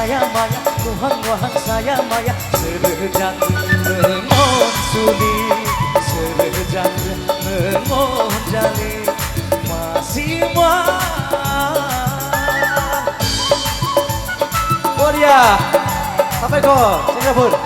saya maya nuhang saya maya serejang mengon suli serejang mengon jali masih Korea sampai ke Singapura.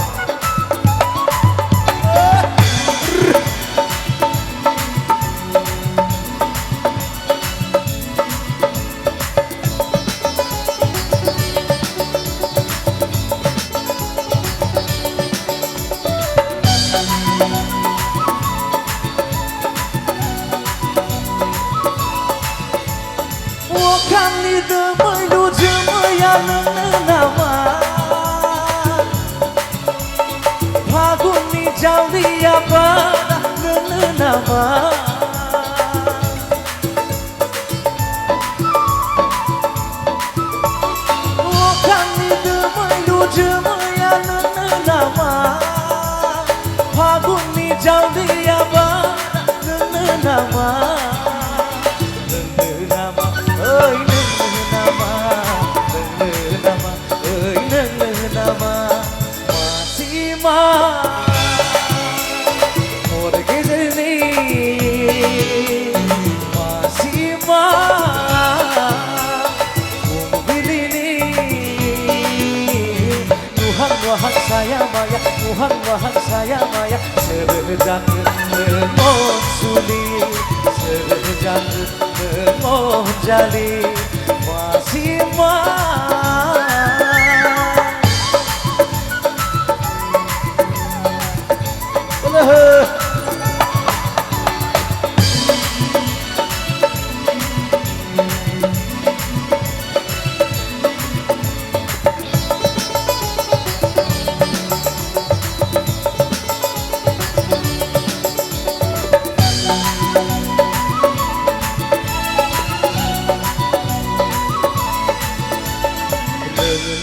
Jaulia pada nama bukan itu menuju ya nama paguni jaulia pada nama oi nama oi nama masih Tuhan saya maya serejang mengon suli serejang mengon jali masih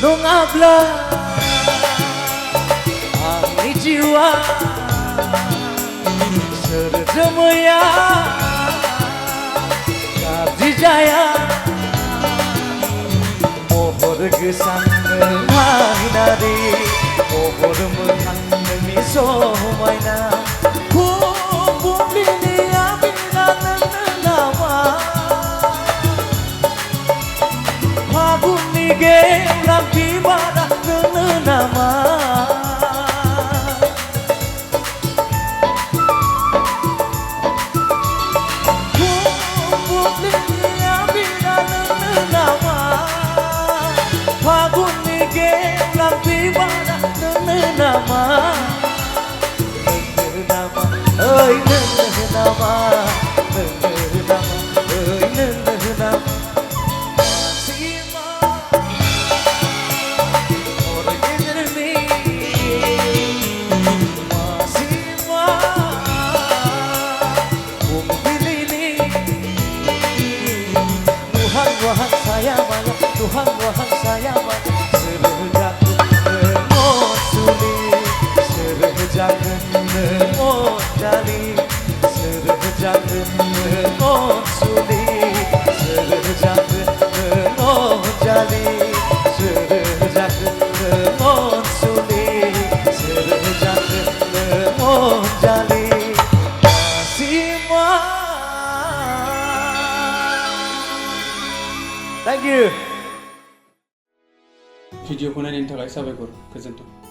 Nung abla Ani jiwa Serjemaya Kabdi jaya Mohor gesang Mahinari Mohor menang Demi somaina Kumpul ini Aminan nama Pagun nige Rampi pada nama Kumpul ini Aminan nama Pagun nige Rampi pada nama Oi nama Tuhan saya maya serejang mengon suli serejang mengon jali serejang mengon suli serejang mengon jali serejang mengon suli serejang mengon jali masih Thank you. भिडिअखौ नायनायनि थाखाय साबायखर गोजोन्थों।